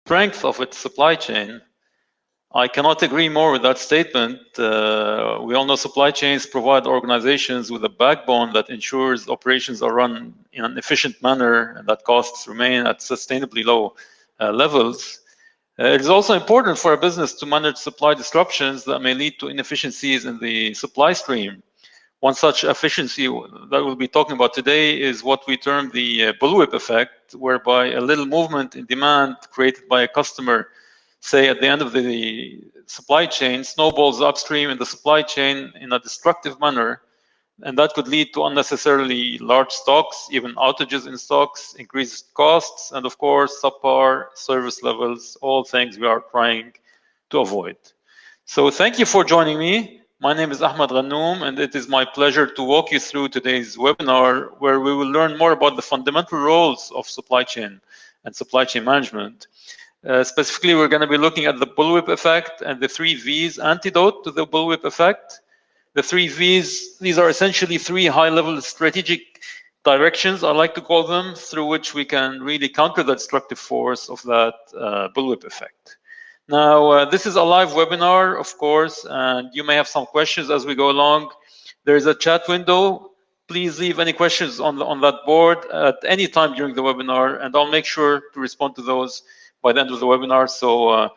strength of its supply chain, I cannot agree more with that statement. We all know supply chains provide organizations with a backbone that ensures operations are run in an efficient manner and that costs remain at sustainably low levels. It is also important for a business to manage supply disruptions that may lead to inefficiencies in the supply stream. One such efficiency that we'll be talking about today is what we term the Bullwhip Effect, whereby a little movement in demand created by a customer, say at the end of the supply chain, snowballs upstream in the supply chain in a destructive manner, and that could lead to unnecessarily large stocks, even outages in stocks, increased costs, and of course subpar service levels, all things we are trying to avoid. So thank you for joining me. My name is Ahmed Ghanoum, and it is my pleasure to walk you through today's webinar, where we will learn more about the fundamental roles of supply chain and supply chain management. Specifically, we're going to be looking at the Bullwhip Effect and the 3 V's antidote to the Bullwhip Effect. The 3 V's, these are essentially 3 high-level strategic directions, I like to call them, through which we can really counter the destructive force of that Bullwhip Effect. Now, this is a live webinar, of course, and you may have some questions as we go along. There is a chat window. Please leave any questions on that board at any time during the webinar, and I'll make sure to respond to those by the end of the webinar. So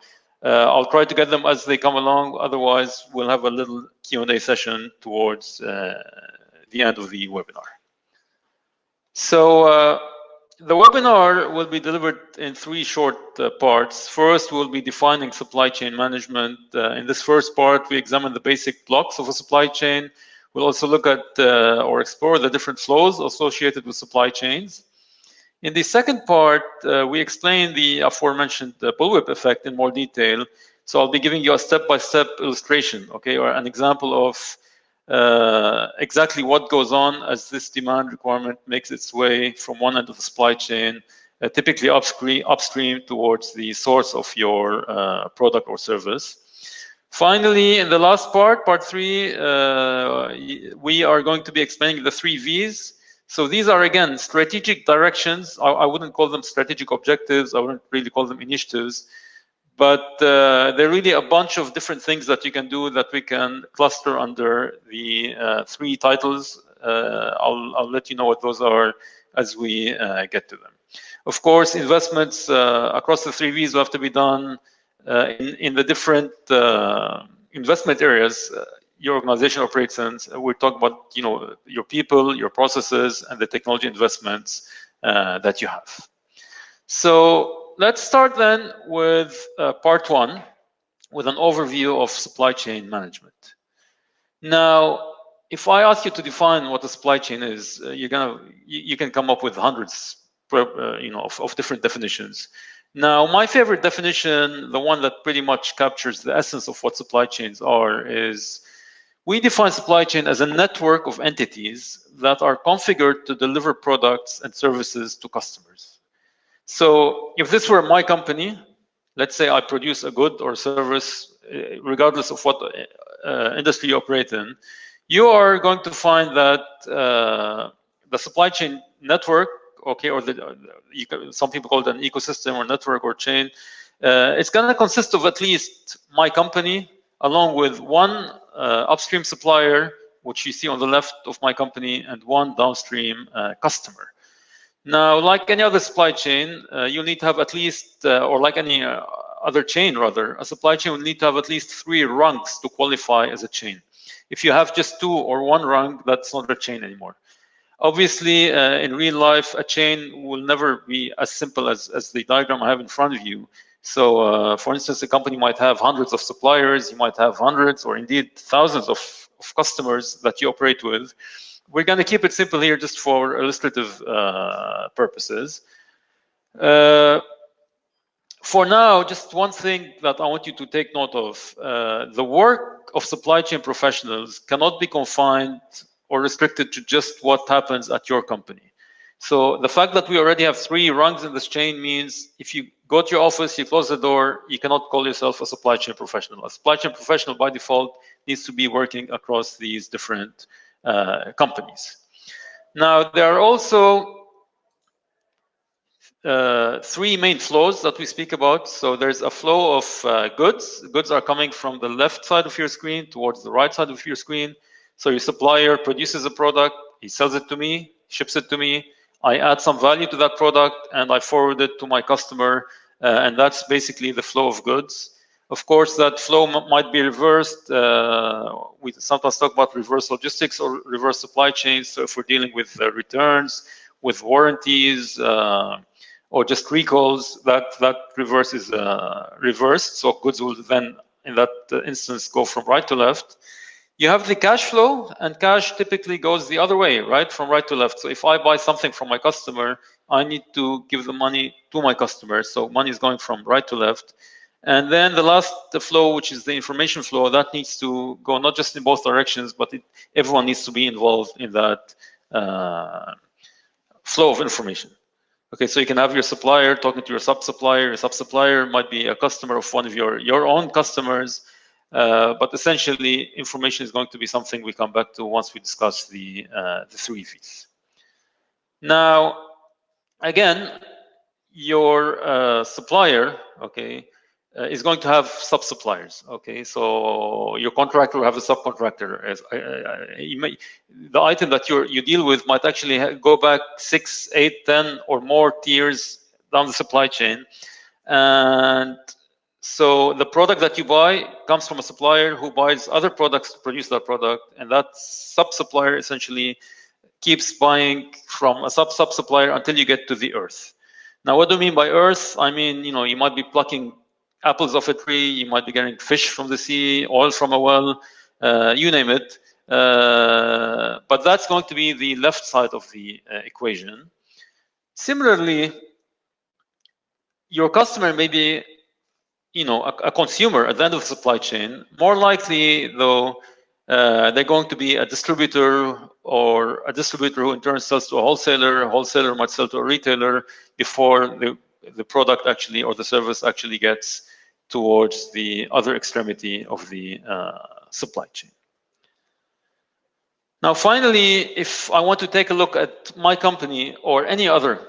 I'll try to get them as they come along. Otherwise, we'll have a little Q&A session towards the end of the webinar. So the webinar will be delivered in 3 short parts. First, we'll be defining supply chain management. In this first part, we examine the basic blocks of a supply chain. We'll also look at or explore the different flows associated with supply chains. In the second part, we explain the aforementioned Bullwhip Effect in more detail. So I'll be giving you a step-by-step illustration, okay, or an example of exactly what goes on as this demand requirement makes its way from one end of the supply chain, typically upstream towards the source of your product or service. Finally, in the last part, part 3, we are going to be explaining the 3 V's. So these are, again, strategic directions. I wouldn't call them strategic objectives. I wouldn't really call them initiatives. But they're really a bunch of different things that you can do that we can cluster under the 3 titles. I'll let you know what those are as we get to them. Of course, investments across the 3 V's will have to be done in the different investment areas your organization operates in. We're talking about, you know, your people, your processes, and the technology investments that you have. So let's start then with part 1, with an overview of supply chain management. Now, if I ask you to define what a supply chain is, you can come up with hundreds, of different definitions. Now, my favorite definition, the one that pretty much captures the essence of what supply chains are, is we define supply chain as a network of entities that are configured to deliver products and services to customers. So if this were my company, let's say I produce a good or service, regardless of what industry you operate in, you are going to find that the supply chain network, okay, or some people call it an ecosystem or network or chain, it's going to consist of at least my company, along with one upstream supplier, which you see on the left of my company, and one downstream customer. Now, like any other supply chain, you need to have at least, or like any other chain rather, a supply chain will need to have at least 3 rungs to qualify as a chain. If you have just 2 or 1 rung, that's not a chain anymore. Obviously, in real life, a chain will never be as simple as the diagram I have in front of you. So, for instance, a company might have hundreds of suppliers, you might have hundreds or indeed thousands of customers that you operate with. We're going to keep it simple here just for illustrative purposes. For now, just one thing that I want you to take note of. The work of supply chain professionals cannot be confined or restricted to just what happens at your company. So the fact that we already have 3 rungs in this chain means if you go to your office, you close the door, you cannot call yourself a supply chain professional. A supply chain professional by default needs to be working across these different companies. Now, there are also three main flows that we speak about. So there's a flow of goods. Goods are coming from the left side of your screen towards the right side of your screen. So your supplier produces a product, he sells it to me, ships it to me. I add some value to that product and I forward it to my customer. And that's basically the flow of goods. Of course, that flow might be reversed. We sometimes talk about reverse logistics or reverse supply chains. So if we're dealing with returns, with warranties, or just recalls, that reverse is reversed. So goods will then, in that instance, go from right to left. You have the cash flow, and cash typically goes the other way, right? From right to left. So if I buy something from my customer, I need to give the money to my customer. So money is going from right to left. And then the last flow, which is the information flow, that needs to go not just in both directions, but everyone needs to be involved in that flow of information. Okay, so you can have your supplier talking to your sub-supplier. Your sub-supplier might be a customer of one of your own customers, but essentially information is going to be something we come back to once we discuss the three V's. Now, again, your supplier, okay, is going to have sub-suppliers. Okay, so your contractor will have a subcontractor. As the item that you deal with might actually go back 6, 8, 10 or more tiers down the supply chain, and so the product that you buy comes from a supplier who buys other products to produce that product, and that sub-supplier essentially keeps buying from a sub-supplier until you get to the earth. Now, what do I mean by earth? I mean, you might be plucking apples off a tree, you might be getting fish from the sea, oil from a well, you name it. But that's going to be the left side of the equation. Similarly, your customer may be, a consumer at the end of the supply chain. More likely, though, they're going to be a distributor, or a distributor who in turn sells to a wholesaler. A wholesaler might sell to a retailer before the product actually, or the service actually, gets towards the other extremity of the supply chain. Now, finally, if I want to take a look at my company or any other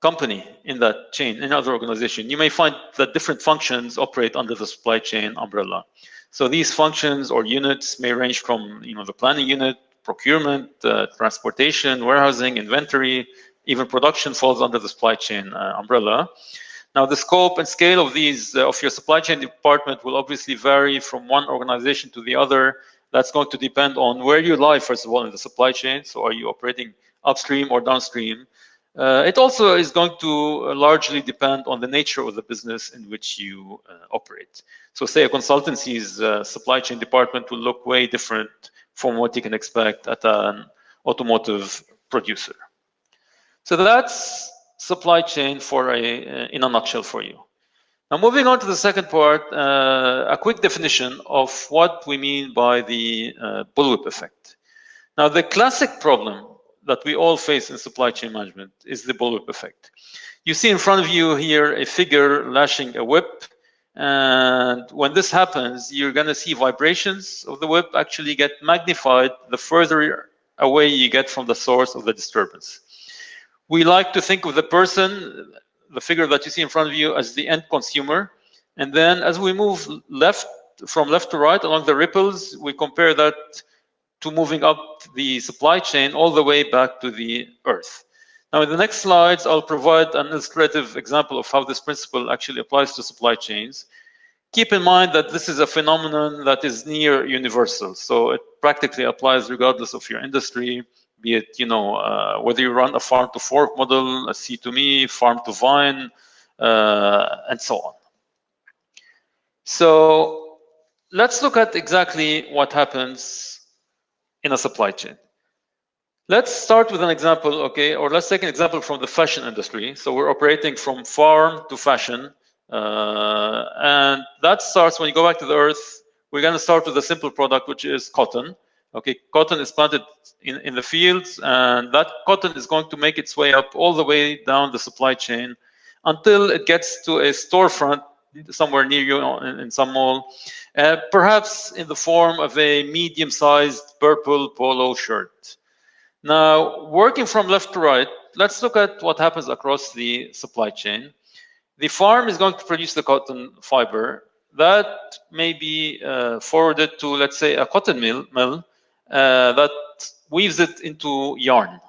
company in that chain, in other organization, you may find that different functions operate under the supply chain umbrella. So these functions or units may range from the planning unit, procurement, transportation, warehousing, inventory, even production falls under the supply chain umbrella. Now, the scope and scale of these of your supply chain department will obviously vary from one organization to the other. That's going to depend on where you lie, first of all, in the supply chain. So are you operating upstream or downstream? It also is going to largely depend on the nature of the business in which you operate. So say a consultancy's supply chain department will look way different from what you can expect at an automotive producer. So that's supply chain in a nutshell for you. Now, moving on to the second part, a quick definition of what we mean by the bullwhip effect. Now, the classic problem that we all face in supply chain management is the bullwhip effect. You see in front of you here a figure lashing a whip, and when this happens, you're going to see vibrations of the whip actually get magnified the further away you get from the source of the disturbance. We like to think of the person, the figure that you see in front of you, as the end consumer. And then as we move from left to right along the ripples, we compare that to moving up the supply chain all the way back to the earth. Now, in the next slides, I'll provide an illustrative example of how this principle actually applies to supply chains. Keep in mind that this is a phenomenon that is near universal. So it practically applies regardless of your industry, be it, whether you run a farm to fork model, a C2Me, farm to vine, and so on. So let's look at exactly what happens in a supply chain. Let's start with an example, okay, or let's take an example from the fashion industry. So we're operating from farm to fashion, and that starts when you go back to the earth. We're going to start with a simple product, which is cotton. Okay, cotton is planted in the fields, and that cotton is going to make its way up all the way down the supply chain until it gets to a storefront somewhere near you in some mall, perhaps in the form of a medium-sized purple polo shirt. Now, working from left to right, let's look at what happens across the supply chain. The farm is going to produce the cotton fiber that may be forwarded to, let's say, a cotton mill that weaves it into yarn.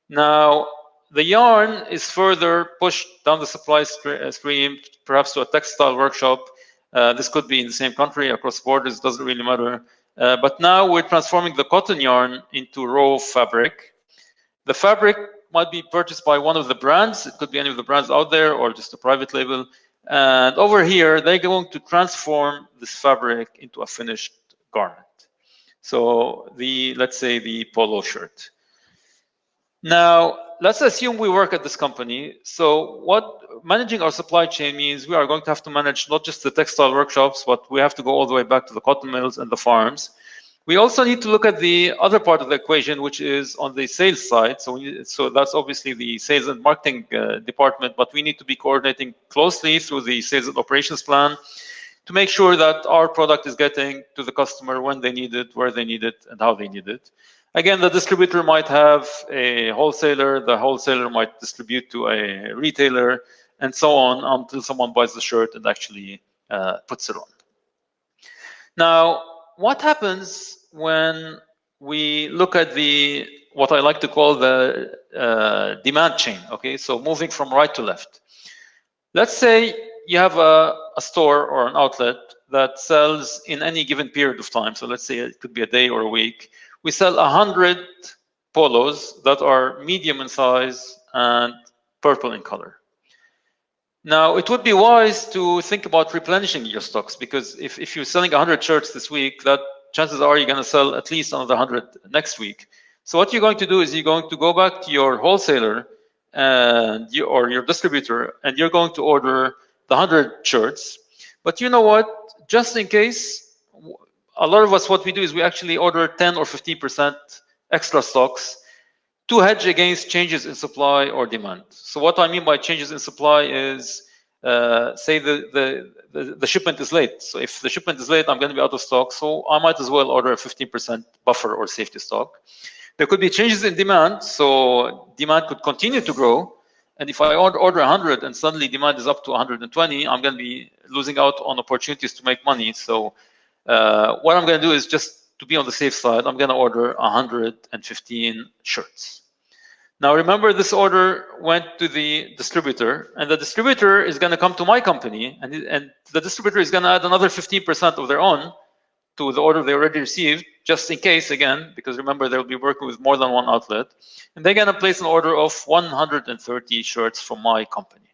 Now, the yarn is further pushed down the supply stream, perhaps to a textile workshop. This could be in the same country, across borders, doesn't really matter. But now we're transforming the cotton yarn into raw fabric. The fabric might be purchased by one of the brands. It could be any of the brands out there or just a private label. And over here, they're going to transform this fabric into a finished garment. So let's say the polo shirt. Now, let's assume we work at this company. So what managing our supply chain means, we are going to have to manage not just the textile workshops, but we have to go all the way back to the cotton mills and the farms. We also need to look at the other part of the equation, which is on the sales side. So that's obviously the sales and marketing department, but we need to be coordinating closely through the sales and operations plan to make sure that our product is getting to the customer when they need it, where they need it, and how they need it. Again, the distributor might have a wholesaler, the wholesaler might distribute to a retailer, and so on until someone buys the shirt and actually puts it on. Now, what happens when we look at what I like to call the demand chain, okay? So moving from right to left. Let's say you have a store or an outlet that sells in any given period of time. So let's say it could be a day or a week. We sell 100 polos that are medium in size and purple in color. Now, it would be wise to think about replenishing your stocks, because if you're selling 100 shirts this week, that chances are you're going to sell at least another 100 next week. So what you're going to do is you're going to go back to your wholesaler or your distributor, and you're going to order the 100 shirts. But you know what? Just in case, a lot of us, what we do is we actually order 10 or 15% extra stocks to hedge against changes in supply or demand. So what I mean by changes in supply is, say the shipment is late. So if the shipment is late, I'm going to be out of stock. So I might as well order a 15% buffer or safety stock. There could be changes in demand. So demand could continue to grow. And if I order 100 and suddenly demand is up to 120, I'm going to be losing out on opportunities to make money. So what I'm going to do is, just to be on the safe side, I'm going to order 115 shirts. Now, remember, this order went to the distributor, and the distributor is going to come to my company, and the distributor is going to add another 15% of their own to the order they already received, just in case, again, because remember, they'll be working with more than one outlet, and they're going to place an order of 130 shirts from my company.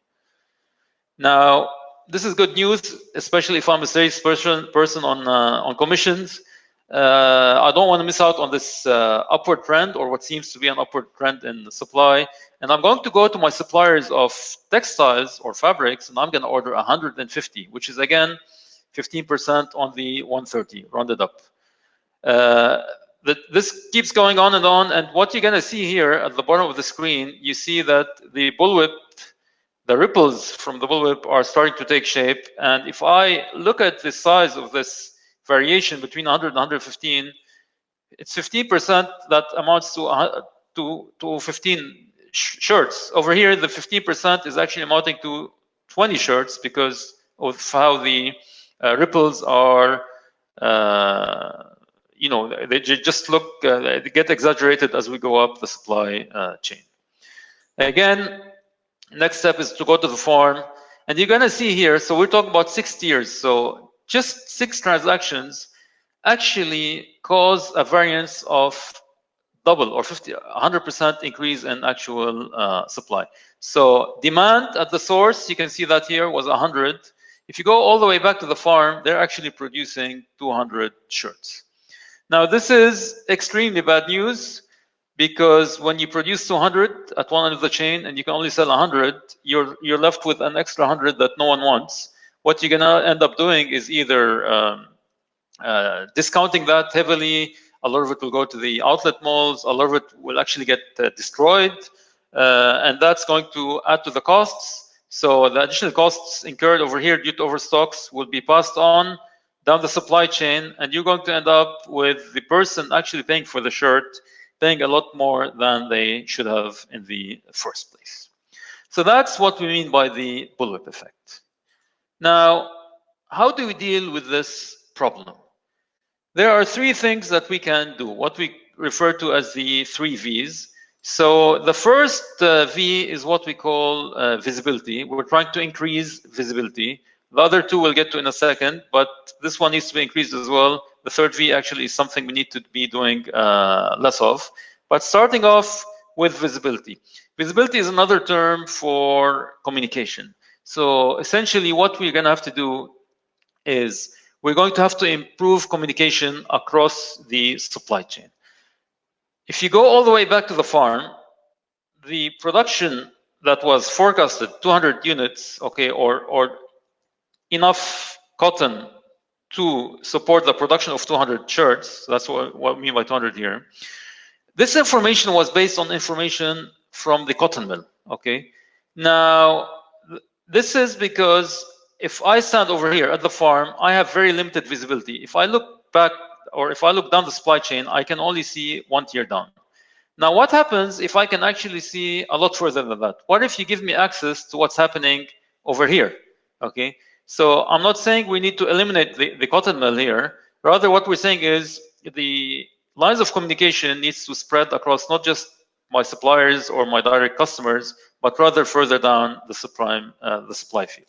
Now, this is good news, especially if I'm a sales person on commissions. I don't want to miss out on this upward trend, or what seems to be an upward trend in the supply. And I'm going to go to my suppliers of textiles or fabrics, and I'm going to order 150, which is, again, 15% on the 130, rounded up. This keeps going on, and what you're going to see here at the bottom of the screen, you see that the bullwhip, the ripples from the bullwhip are starting to take shape. And if I look at the size of this variation between 100 and 115, it's 15% that amounts to 15 shirts. Over here, the 15% is actually amounting to 20 shirts because of how the ripples are, they just look, they get exaggerated as we go up the supply chain. Again, next step is to go to the farm, and you're going to see here, so we're talking about 6 tiers. So just 6 transactions actually cause a variance of double or 100% increase in actual supply. So demand at the source, you can see that here, was 100. If you go all the way back to the farm, they're actually producing 200 shirts. Now, this is extremely bad news, because when you produce 200 at one end of the chain and you can only sell 100, you're left with an extra 100 that no one wants. What you're gonna end up doing is either discounting that heavily. A lot of it will go to the outlet malls. A lot of it will actually get destroyed, and that's going to add to the costs. So the additional costs incurred over here due to overstocks will be passed on down the supply chain, and you're going to end up with the person actually paying for the shirt paying a lot more than they should have in the first place. So that's what we mean by the bullwhip effect. Now, how do we deal with this problem? There are three things that we can do, what we refer to as the 3 V's. So the first V is what we call visibility. We're trying to increase visibility. The other two we'll get to in a second, but this one needs to be increased as well. The third V actually is something we need to be doing less of. But starting off with visibility. Visibility is another term for communication. So essentially what we're going to have to do is we're going to have to improve communication across the supply chain. If you go all the way back to the farm, the production that was forecasted, 200 units, okay, or enough cotton to support the production of 200 shirts, that's what we mean by 200 here. This information was based on information from the cotton mill, okay? Now, this is because if I stand over here at the farm, I have very limited visibility. If I look back or if I look down the supply chain, I can only see 1 tier down. Now, what happens if I can actually see a lot further than that? What if you give me access to what's happening over here? Okay, so I'm not saying we need to eliminate the cotton mill here. Rather, what we're saying is the lines of communication needs to spread across not just my suppliers or my direct customers, but rather further down the supply field.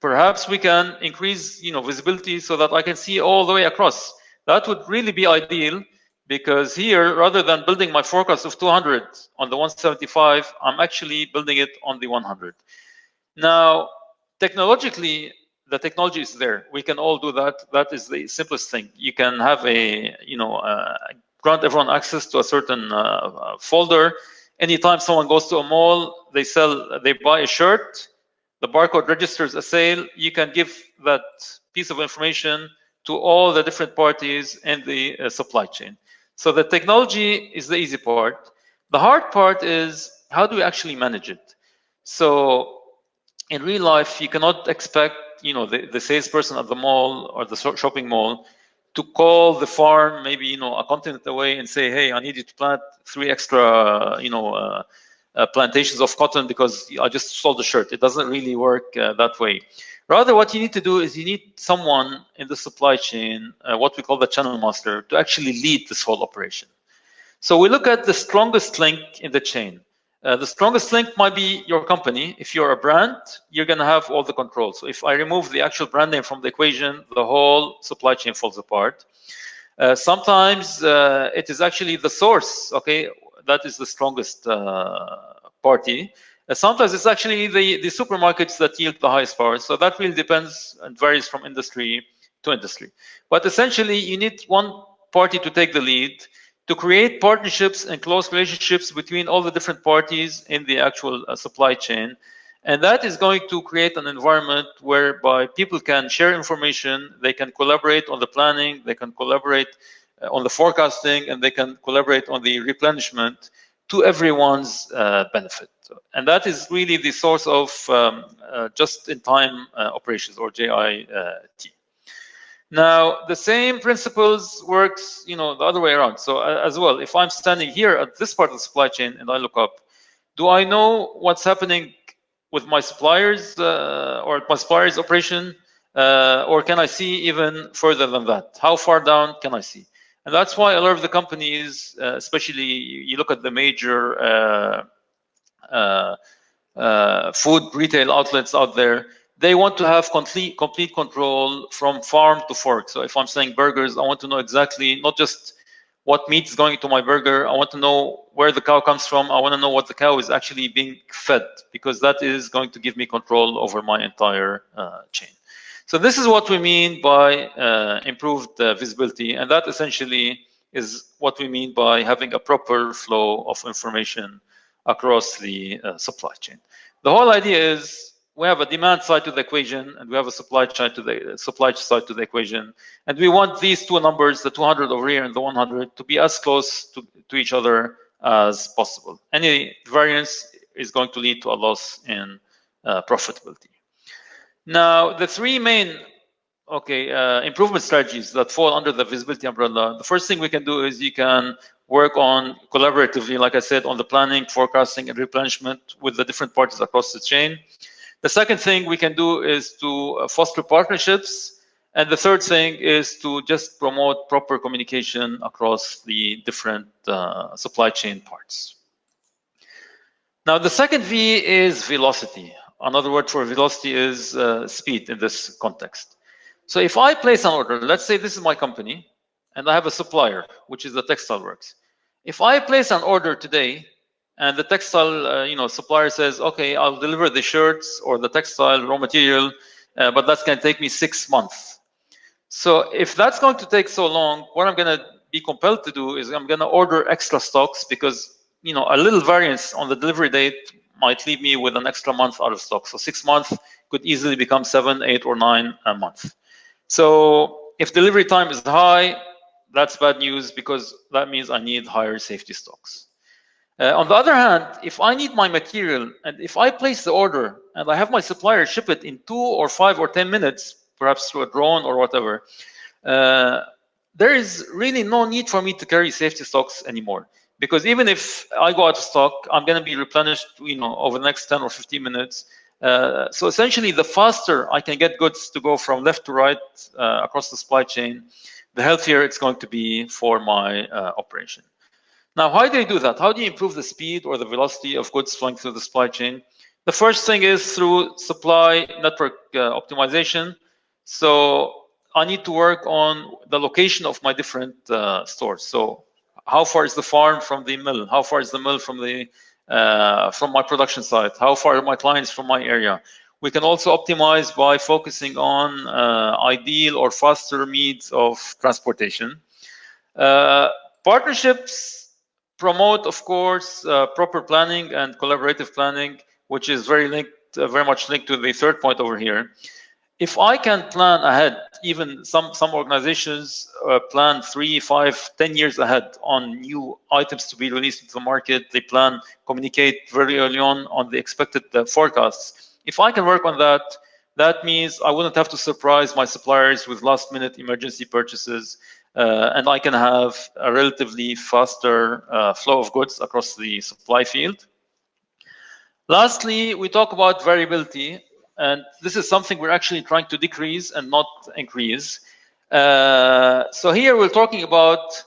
Perhaps we can increase, visibility so that I can see all the way across. That would really be ideal, because here, rather than building my forecast of 200 on the 175, I'm actually building it on the 100. Now, technologically, the technology is there. We can all do that. That is the simplest thing. You can have grant everyone access to a certain folder. Anytime someone goes to a mall, they buy a shirt, the barcode registers a sale, you can give that piece of information to all the different parties in the supply chain. So the technology is the easy part. The hard part is, how do we actually manage it? So in real life, you cannot expect the salesperson at the mall or the shopping mall to call the farm maybe a continent away and say, hey, I need you to plant 3 extra plantations of cotton because I just sold a shirt. It doesn't really work that way. Rather, what you need to do is you need someone in the supply chain, what we call the channel master, to actually lead this whole operation. So we look at the strongest link in the chain. The strongest link might be your company. If you're a brand, you're going to have all the control. So if I remove the actual brand name from the equation, the whole supply chain falls apart. Sometimes it is actually the source, okay? That is the strongest party. Sometimes it's actually the supermarkets that yield the highest power. So that really depends and varies from industry to industry. But essentially, you need one party to take the lead, to create partnerships and close relationships between all the different parties in the actual supply chain. And that is going to create an environment whereby people can share information, they can collaborate on the planning, they can collaborate on the forecasting, and they can collaborate on the replenishment to everyone's benefit. And that is really the source of just-in-time operations, or JIT. Now, the same principles works, the other way around. So as well, if I'm standing here at this part of the supply chain and I look up, do I know what's happening with my suppliers or my suppliers operation, or can I see even further than that? How far down can I see? And that's why a lot of the companies, especially you look at the major food retail outlets out there, they want to have complete control from farm to fork. So if I'm saying burgers, I want to know exactly not just what meat is going into my burger. I want to know where the cow comes from. I want to know what the cow is actually being fed, because that is going to give me control over my entire chain. So this is what we mean by improved visibility, and that essentially is what we mean by having a proper flow of information across the supply chain. The whole idea is we have a demand side to the equation and we have a supply side to the equation, and we want these two numbers, the 200 over here and the 100, to be as close to each other as possible. Any variance is going to lead to a loss in profitability. Now, the three main Okay, improvement strategies that fall under the visibility umbrella. The first thing we can do is you can work on collaboratively, like I said, on the planning, forecasting, and replenishment with the different parties across the chain. The second thing we can do is to foster partnerships. And the third thing is to just promote proper communication across the different supply chain parts. Now, the second V is velocity. Another word for velocity is speed in this context. So if I place an order, let's say this is my company, and I have a supplier, which is the textile works. If I place an order today, and the textile supplier says, okay, I'll deliver the shirts or the textile raw material, but that's going to take me 6 months. So if that's going to take so long, what I'm going to be compelled to do is I'm going to order extra stocks, because a little variance on the delivery date might leave me with an extra month out of stock. So 6 months could easily become 7, 8, or 9 months. So if delivery time is high, that's bad news, because that means I need higher safety stocks. On the other hand, if I need my material, and if I place the order and I have my supplier ship it in 2 or 5 or 10 minutes, perhaps through a drone or whatever, there is really no need for me to carry safety stocks anymore. Because even if I go out of stock, I'm going to be replenished, over the next 10 or 15 minutes. So essentially, the faster I can get goods to go from left to right across the supply chain, the healthier it's going to be for my operation. Now, how do you do that? How do you improve the speed or the velocity of goods flowing through the supply chain? The first thing is through supply network optimization. So I need to work on the location of my different stores. So how far is the farm from the mill? How far is the mill from my production site? How far are my clients from my area? We can also optimize by focusing on ideal or faster means of transportation. Partnerships promote, of course, proper planning and collaborative planning, which is very much linked to the third point over here. If I can plan ahead, even some organizations plan 3, 5, 10 years ahead on new items to be released into the market. They communicate very early on the expected forecasts. If I can work on that, that means I wouldn't have to surprise my suppliers with last-minute emergency purchases, and I can have a relatively faster flow of goods across the supply field. Lastly, we talk about variability, and this is something we're actually trying to decrease and not increase. So here we're talking about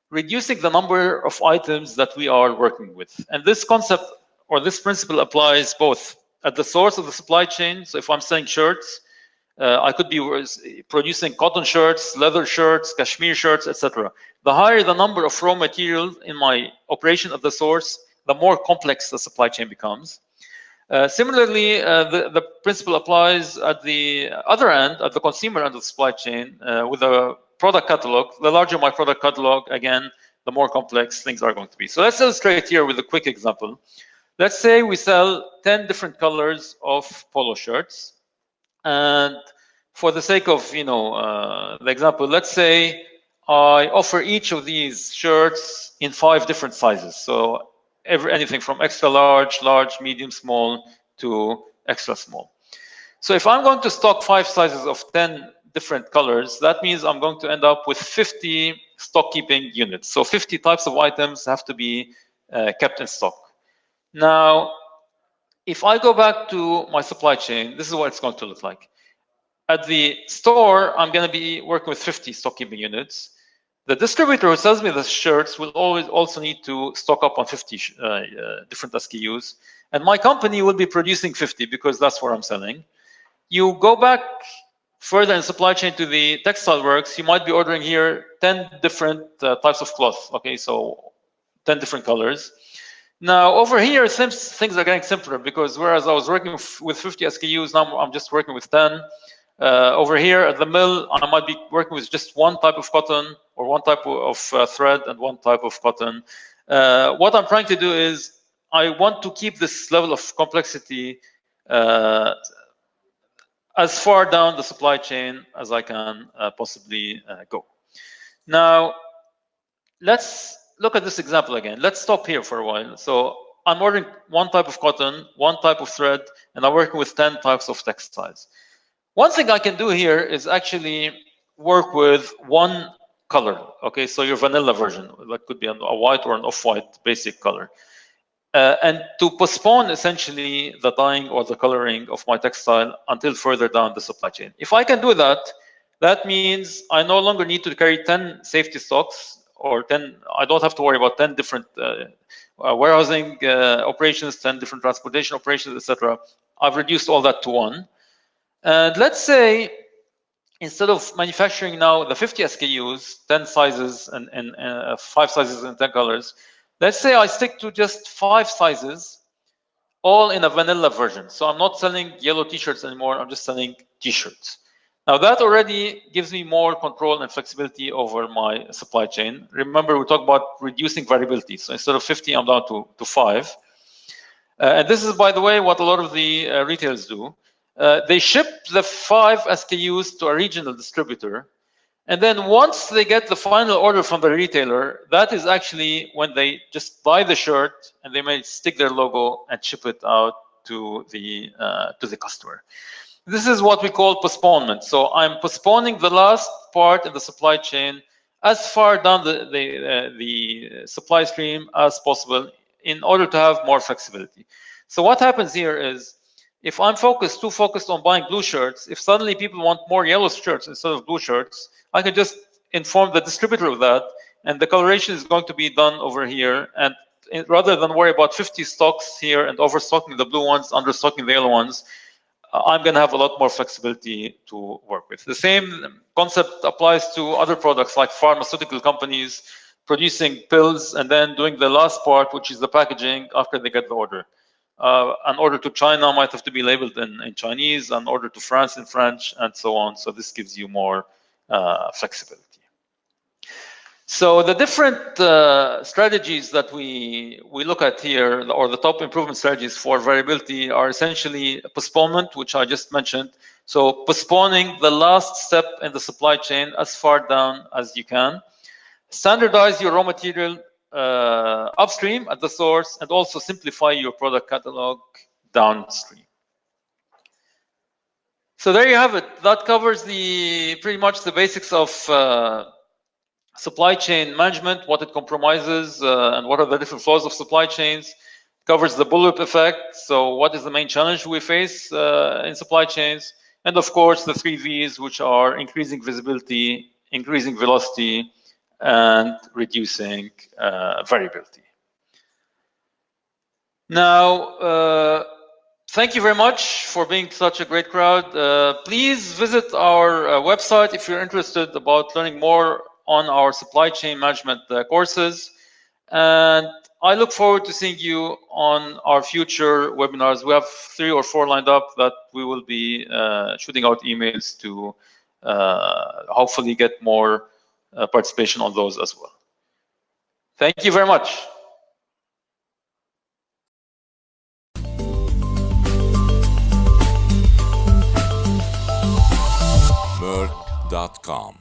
reducing the number of items that we are working with. And this concept or this principle applies both at the source of the supply chain. So if I'm selling shirts, I could be producing cotton shirts, leather shirts, cashmere shirts, etc. The higher the number of raw material in my operation at the source, the more complex the supply chain becomes. Similarly, the principle applies at the other end, at the consumer end of the supply chain, with a product catalog. The larger my product catalog, again, the more complex things are going to be. So let's illustrate here with a quick example. Let's say we sell 10 different colors of polo shirts. And for the sake of the example, let's say I offer each of these shirts in 5 different sizes. So anything from extra large, large, medium, small to extra small. So if I'm going to stock 5 sizes of 10 different colors, that means I'm going to end up with 50 stock keeping units. So 50 types of items have to be kept in stock. Now, if I go back to my supply chain, this is what it's going to look like. At the store, I'm going to be working with 50 stock keeping units. The distributor who sells me the shirts will always also need to stock up on 50 different SKUs. And my company will be producing 50 because that's what I'm selling. You go back further in supply chain to the textile works, you might be ordering here 10 different types of cloth. Okay, so 10 different colors. Now, over here, things are getting simpler, because whereas I was working with 50 SKUs, now I'm just working with 10. Over here at the mill, I might be working with just one type of cotton or one type of thread and one type of cotton. What I'm trying to do is I want to keep this level of complexity as far down the supply chain as I can possibly go. Now, let's look at this example again. Let's stop here for a while. So I'm ordering one type of cotton, one type of thread, and I'm working with 10 types of textiles. One thing I can do here is actually work with one color. Okay, so your vanilla version, that could be a white or an off-white basic color. And to postpone essentially the dyeing or the coloring of my textile until further down the supply chain. If I can do that, that means I no longer need to carry 10 safety stocks or 10, I don't have to worry about 10 different warehousing operations, 10 different transportation operations, etc. I've reduced all that to one. And let's say instead of manufacturing now the 50 SKUs, 10 sizes and 5 sizes and 10 colors, let's say I stick to just 5 sizes, all in a vanilla version. So I'm not selling yellow t-shirts anymore, I'm just selling t-shirts. Now that already gives me more control and flexibility over my supply chain. Remember, we talked about reducing variability. So instead of 50, I'm down to 5. And this is, by the way, what a lot of the retailers do. They ship the 5 SKUs to a regional distributor. And then once they get the final order from the retailer, that is actually when they just buy the shirt and they may stick their logo and ship it out to the customer. This is what we call postponement. So I'm postponing the last part in the supply chain as far down the supply stream as possible in order to have more flexibility. So what happens here is, if I'm too focused on buying blue shirts, if suddenly people want more yellow shirts instead of blue shirts, I can just inform the distributor of that, and the coloration is going to be done over here. And rather than worry about 50 stocks here and overstocking the blue ones, understocking the yellow ones, I'm going to have a lot more flexibility to work with. The same concept applies to other products like pharmaceutical companies producing pills and then doing the last part, which is the packaging after they get the order. An order to China might have to be labeled in Chinese, an order to France in French, and so on. So this gives you more flexibility. So the different strategies that we look at here, or the top improvement strategies for variability, are essentially postponement, which I just mentioned. So postponing the last step in the supply chain as far down as you can. Standardize your raw material upstream at the source, and also simplify your product catalog downstream. So there you have it. That covers pretty much the basics of supply chain management, what it compromises, and what are the different flaws of supply chains. Covers the bullwhip effect. So what is the main challenge we face in supply chains? And of course, the 3 V's, which are increasing visibility, increasing velocity, and reducing variability. Now, thank you very much for being such a great crowd. Please visit our website if you're interested about learning more on our supply chain management courses. And I look forward to seeing you on our future webinars. We have 3 or 4 lined up that we will be shooting out emails to hopefully get more participation on those as well. Thank you very much. Meirc.com